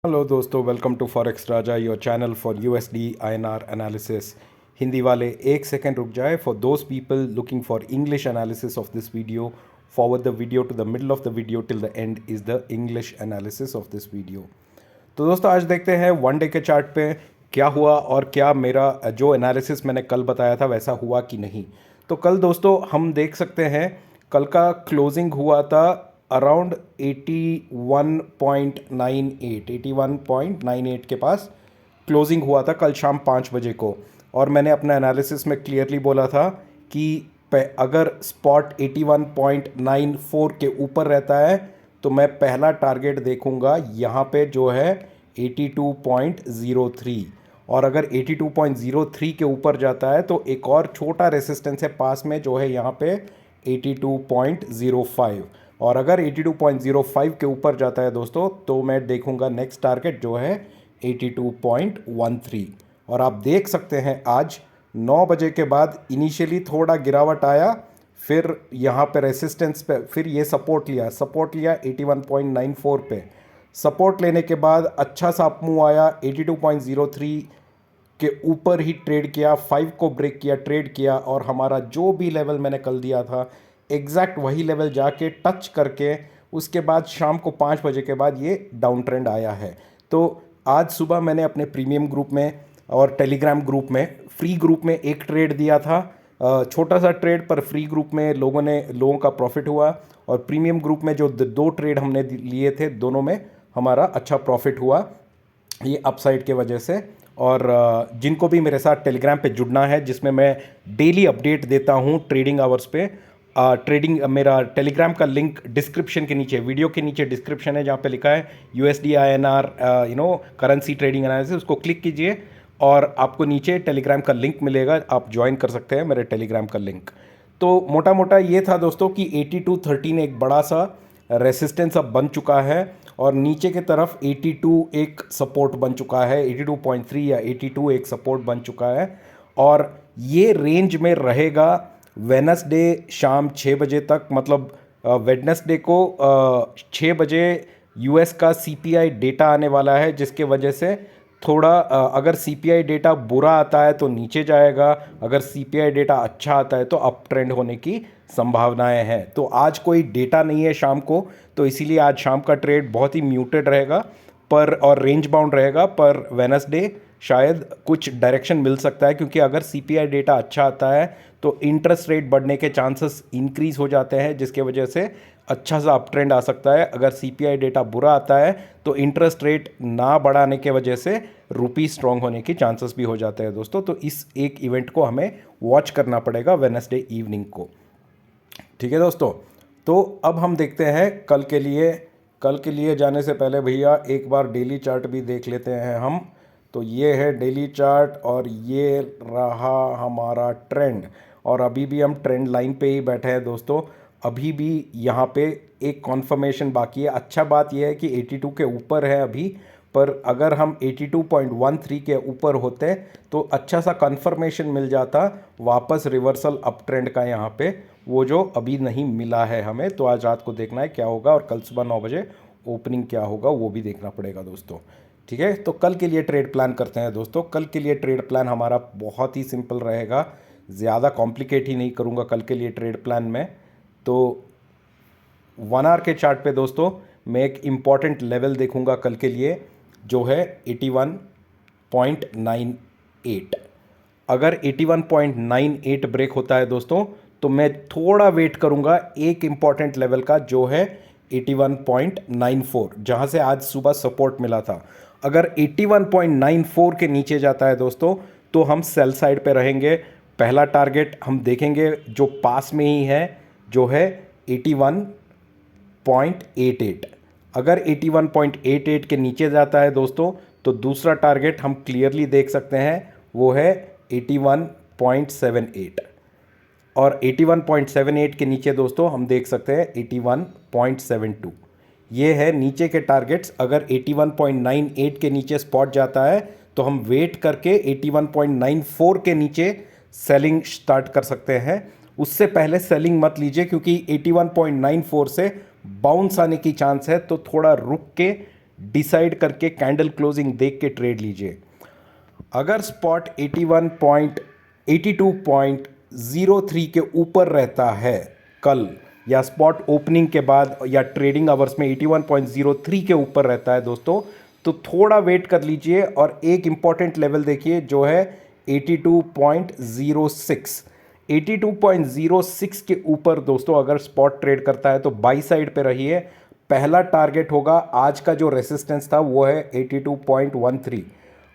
Hello दोस्तों, welcome to forex Raja, your channel for USD INR analysis. Hindi वाले एक second रुक जाए। For those people looking for English analysis of this video, forward the video to the middle of the video till the end is the English analysis of this video. तो दोस्तों आज देखते हैं one day के chart पे क्या हुआ और क्या मेरा जो एनालिसिस मैंने कल बताया था वैसा हुआ कि नहीं। तो कल दोस्तों हम देख सकते हैं कल का क्लोजिंग हुआ था अराउंड 81.98 के पास क्लोजिंग हुआ था कल शाम 5 बजे को। और मैंने अपना एनालिसिस में क्लियरली बोला था कि अगर स्पॉट 81.94 के ऊपर रहता है तो मैं पहला टारगेट देखूंगा यहाँ पे जो है 82.03, और अगर 82.03 के ऊपर जाता है तो एक और छोटा रेसिस्टेंस है पास में जो है यहाँ पे 82.05, और अगर 82.05 के ऊपर जाता है दोस्तों तो मैं देखूंगा नेक्स्ट टारगेट जो है 82.13। और आप देख सकते हैं आज 9 बजे के बाद इनिशियली थोड़ा गिरावट आया, फिर यहाँ पे रेसिस्टेंस पे फिर ये सपोर्ट लिया 81.94 पे। सपोर्ट लेने के बाद अच्छा सा अपमूव आया 82.03 के ऊपर ही ट्रेड किया, 5 को ब्रेक किया, ट्रेड किया, और हमारा जो भी लेवल मैंने कल दिया था एग्जैक्ट वही लेवल जाके टच करके उसके बाद शाम को 5 बजे के बाद ये डाउन ट्रेंड आया है। तो आज सुबह मैंने अपने प्रीमियम ग्रुप में और टेलीग्राम ग्रुप में, फ्री ग्रुप में एक ट्रेड दिया था, छोटा सा ट्रेड, पर फ्री ग्रुप में लोगों का प्रॉफिट हुआ, और प्रीमियम ग्रुप में जो 2 ट्रेड हमने लिए थे दोनों में हमारा अच्छा प्रॉफिट हुआ ये अपसाइड के वजह से। और जिनको भी मेरे साथ टेलीग्राम पे जुड़ना है जिसमें मैं डेली अपडेट देता हूँ ट्रेडिंग आवर्स पे, ट्रेडिंग मेरा टेलीग्राम का लिंक डिस्क्रिप्शन के नीचे, वीडियो के नीचे डिस्क्रिप्शन है जहाँ पे लिखा है USD INR currency trading analysis, उसको क्लिक कीजिए और आपको नीचे टेलीग्राम का लिंक मिलेगा, आप ज्वाइन कर सकते हैं मेरे टेलीग्राम का लिंक। तो मोटा मोटा ये था दोस्तों कि 82.13 एक बड़ा सा रेसिस्टेंस अब बन चुका है, और नीचे की तरफ 82 एक सपोर्ट बन चुका है, 82.3 या 82 एक सपोर्ट बन चुका है, और ये रेंज में रहेगा वेडनेसडे शाम 6 बजे तक। मतलब वेडनेसडे को 6 बजे यूएस का सीपीआई डेटा आने वाला है, जिसके वजह से थोड़ा अगर सीपीआई डेटा बुरा आता है तो नीचे जाएगा, अगर सीपीआई डेटा अच्छा आता है तो अप ट्रेंड होने की संभावनाएं हैं। तो आज कोई डेटा नहीं है शाम को, तो इसीलिए आज शाम का ट्रेड बहुत ही म्यूटेड रहेगा पर और रेंज बाउंड रहेगा, पर वेडनेसडे शायद कुछ डायरेक्शन मिल सकता है, क्योंकि अगर सीपीआई डेटा अच्छा आता है तो इंटरेस्ट रेट बढ़ने के चांसेस इंक्रीज हो जाते हैं, जिसके वजह से अच्छा सा अप ट्रेंड आ सकता है। अगर सीपीआई डेटा बुरा आता है तो इंटरेस्ट रेट ना बढ़ाने के वजह से रुपी स्ट्रांग होने की चांसेस भी हो जाते हैं दोस्तों। तो इस एक इवेंट को हमें वॉच करना पड़ेगा वेडनेसडे इवनिंग को। ठीक है दोस्तों, तो अब हम देखते हैं कल के लिए जाने से पहले भैया एक बार डेली चार्ट भी देख लेते हैं हम। तो ये है डेली चार्ट और ये रहा हमारा ट्रेंड, और अभी भी हम ट्रेंड लाइन पे ही बैठे हैं दोस्तों। अभी भी यहाँ पे एक कॉन्फर्मेशन बाकी है। अच्छा बात यह है कि 82 के ऊपर है अभी, पर अगर हम 82.13 के ऊपर होते तो अच्छा सा कन्फर्मेशन मिल जाता वापस रिवर्सल अप ट्रेंड का यहाँ पे, वो जो अभी नहीं मिला है हमें। तो आज रात को देखना है क्या होगा, और कल सुबह 9 बजे ओपनिंग क्या होगा वो भी देखना पड़ेगा दोस्तों। ठीक है, तो कल के लिए ट्रेड प्लान करते हैं दोस्तों। कल के लिए ट्रेड प्लान हमारा बहुत ही सिंपल रहेगा, ज़्यादा कॉम्प्लिकेट ही नहीं करूँगा कल के लिए ट्रेड प्लान में। तो 1 आवर के चार्ट पे दोस्तों मैं एक इम्पॉर्टेंट लेवल देखूंगा कल के लिए जो है 81.98। अगर 81.98 ब्रेक होता है दोस्तों तो मैं थोड़ा वेट करूंगा एक इम्पॉर्टेंट लेवल का जो है 81.94, जहां से आज सुबह सपोर्ट मिला था। अगर 81.94 के नीचे जाता है दोस्तों तो हम सेल साइड पे रहेंगे। पहला टारगेट हम देखेंगे जो पास में ही है, जो है 81.88। अगर 81.88 के नीचे जाता है दोस्तों तो दूसरा टारगेट हम क्लियरली देख सकते हैं, वो है 81.78, और 81.78 के नीचे दोस्तों हम देख सकते हैं 81.72। ये है नीचे के टारगेट्स। अगर 81.98 के नीचे स्पॉट जाता है तो हम वेट करके 81.94 के नीचे सेलिंग स्टार्ट कर सकते हैं। उससे पहले सेलिंग मत लीजिए, क्योंकि 81.94 से बाउंस आने की चांस है, तो थोड़ा रुक के डिसाइड करके कैंडल क्लोजिंग देख के ट्रेड लीजिए। अगर स्पॉट 82.03 के ऊपर रहता है कल, या स्पॉट ओपनिंग के बाद या ट्रेडिंग आवर्स में 81.03 के ऊपर रहता है दोस्तों, तो थोड़ा वेट कर लीजिए और एक इंपॉर्टेंट लेवल देखिए जो है 82.06। 82.06 के ऊपर दोस्तों अगर स्पॉट ट्रेड करता है तो बाई साइड पे रहिए। पहला टारगेट होगा, आज का जो रेसिस्टेंस था वो है 82.13।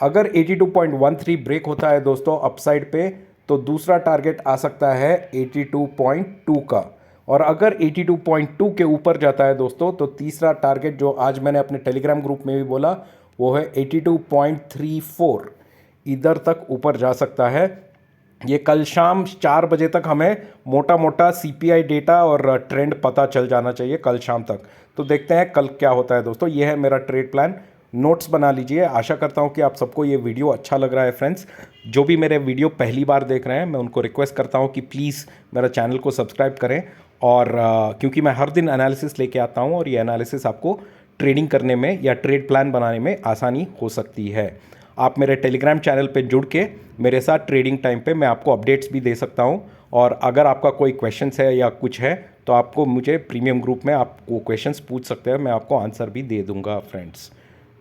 अगर 82.13 ब्रेक होता है दोस्तों अपसाइड पे, तो दूसरा टारगेट आ सकता है 82.2 का। और अगर 82.2 के ऊपर जाता है दोस्तों, तो तीसरा टारगेट जो आज मैंने अपने टेलीग्राम ग्रुप में भी बोला वो है 82.34। इधर तक ऊपर जा सकता है। ये कल शाम 4 बजे तक हमें मोटा मोटा सीपीआई डेटा और ट्रेंड पता चल जाना चाहिए कल शाम तक। तो देखते हैं कल क्या होता है दोस्तों। ये है मेरा ट्रेड प्लान, नोट्स बना लीजिए। आशा करता हूँ कि आप सबको ये वीडियो अच्छा लग रहा है फ्रेंड्स। जो भी मेरे वीडियो पहली बार देख रहे हैं, मैं उनको रिक्वेस्ट करता हूँ कि प्लीज़ मेरा चैनल को सब्सक्राइब करें। और क्योंकि मैं हर दिन एनालिसिस लेके आता हूँ और ये एनालिसिस आपको ट्रेडिंग करने में या ट्रेड प्लान बनाने में आसानी हो सकती है। आप मेरे टेलीग्राम चैनल पे जुड़ के मेरे साथ ट्रेडिंग टाइम पे मैं आपको अपडेट्स भी दे सकता हूँ। और अगर आपका कोई क्वेश्चंस है या कुछ है तो आपको मुझे प्रीमियम ग्रुप में आपको क्वेश्चंस पूछ सकते हैं, मैं आपको आंसर भी दे दूंगा फ्रेंड्स।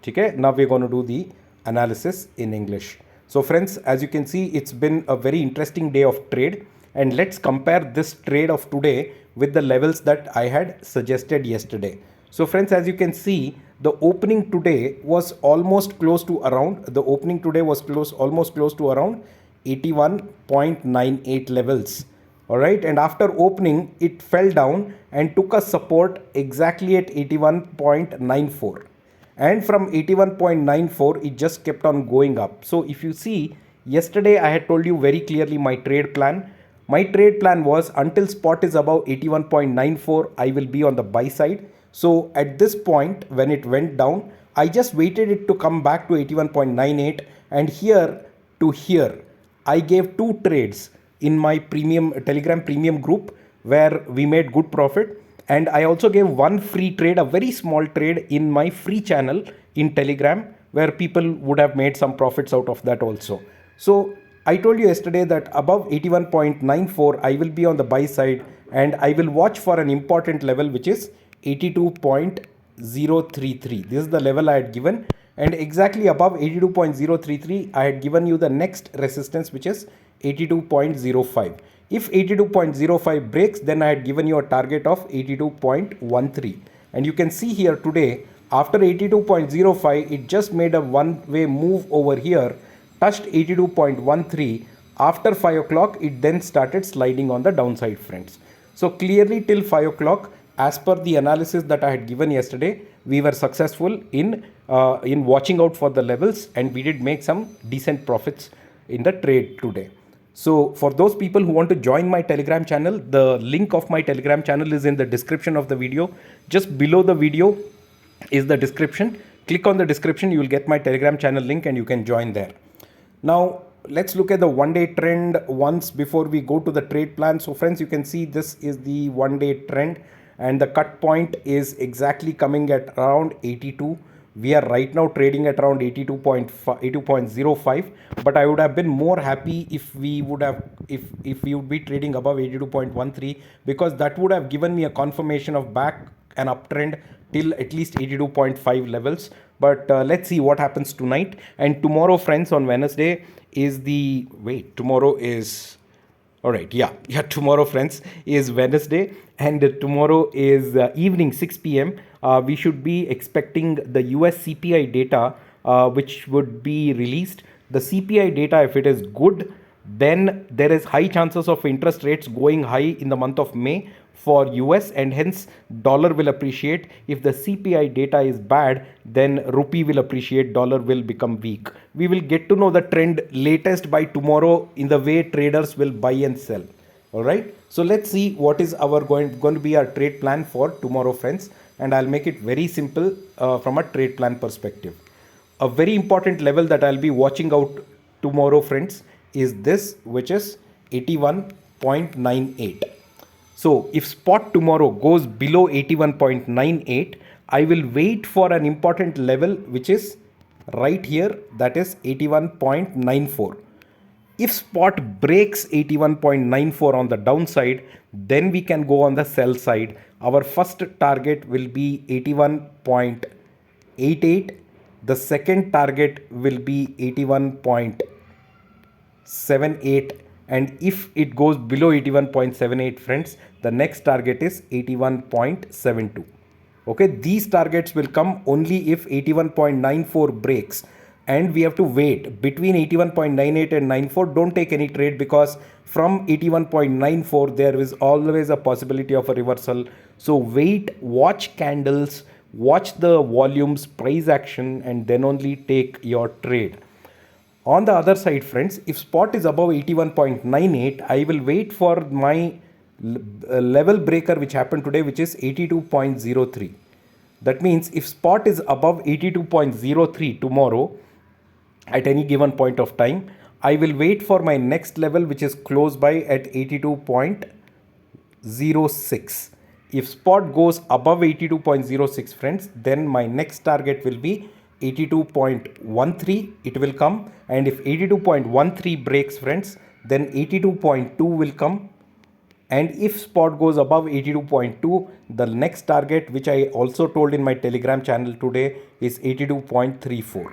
ठीक है, now we gonna do the analysis in English. So friends, as you can see, it's been a very interesting day of trade, and let's compare this trade of today with the levels that I had suggested yesterday. So friends, as you can see, the opening today was almost close to around, the opening today was almost close to around 81.98 levels. All right, and after opening it fell down and took a support exactly at 81.94. And from 81.94 it just kept on going up. So if you see, yesterday I had told you very clearly my trade plan. My trade plan was until spot is above 81.94 I will be on the buy side. So at this point when it went down, I just waited it to come back to 81.98, and here to here I gave 2 trades in my premium Telegram premium group where we made good profit. And I also gave one free trade, a very small trade in my free channel in Telegram, where people would have made some profits out of that also. So I told you yesterday that above 81.94 I will be on the buy side, and I will watch for an important level which is 82.033. This is the level I had given, and exactly above 82.033 I had given you the next resistance which is 82.05. If 82.05 breaks, then I had given you a target of 82.13. And you can see here today, after 82.05, it just made a one-way move over here, touched 82.13. After 5 o'clock, it then started sliding on the downside, friends. So clearly till 5 o'clock, as per the analysis that I had given yesterday, we were successful in watching out for the levels, and we did make some decent profits in the trade today. So for those people who want to join my Telegram channel, the link of my Telegram channel is in the description of the video. Just below the video is the description. Click on the description, you will get my Telegram channel link and you can join there. Now let's look at the one day trend once before we go to the trade plan. So friends, you can see this is the one day trend, and the cut point is exactly coming at around 82. We are right now trading at around 82.05, but I would have been more happy if we would have if we would be trading above 82.13, because that would have given me a confirmation of back an uptrend till at least 82.5 levels. But let's see what happens tonight. And tomorrow friends, on Wednesday is the tomorrow is all right. Yeah. Tomorrow, friends, is Wednesday, and tomorrow is evening 6 p.m. We should be expecting the US CPI data, which would be released. The CPI data, if it is good, then there is high chances of interest rates going high in the month of May for US, and hence dollar will appreciate. If the CPI data is bad, then rupee will appreciate, dollar will become weak. We will get to know the trend latest by tomorrow in the way traders will buy and sell. All right, so let's see what is our going to be our trade plan for tomorrow, friends, and I'll make it very simple from a trade plan perspective. A very important level that I'll be watching out tomorrow, friends, is this, which is 81.98. So if spot tomorrow goes below 81.98, I will wait for an important level which is right here, that is 81.94. If spot breaks 81.94 on the downside, then we can go on the sell side. Our first target will be 81.88. The second target will be 81.78, and if it goes below 81.78, friends, the next target is 81.72. Okay, these targets will come only if 81.94 breaks, and we have to wait between 81.98 and 94. Don't take any trade, because from 81.94 there is always a possibility of a reversal. So wait, watch candles, watch the volumes, price action, and then only take your trade. On the other side, friends, if spot is above 81.98, I will wait for my level breaker which happened today, which is 82.03. That means if spot is above 82.03 tomorrow at any given point of time, I will wait for my next level, which is close by at 82.06. If spot goes above 82.06, friends, then my next target will be 82.13. It will come, and if 82.13 breaks, friends, then 82.2 will come. And if spot goes above 82.2, the next target, which I also told in my Telegram channel today, is 82.34.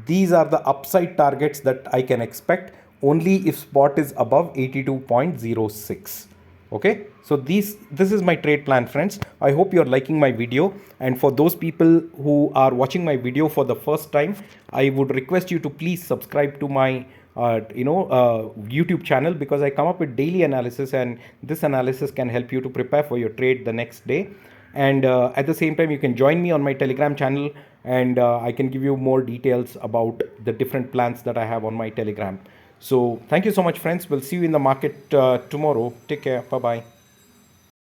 These are the upside targets that I can expect only if spot is above 82.06. Okay, so this is my trade plan, friends. I hope you're liking my video, and for those people who are watching my video for the first time, I would request you to please subscribe to my YouTube channel, because I come up with daily analysis, and this analysis can help you to prepare for your trade the next day. And at the same time, you can join me on my Telegram channel, and I can give you more details about the different plans that I have on my Telegram. So thank you so much, friends. We'll see you in the market tomorrow. Take care. Bye bye.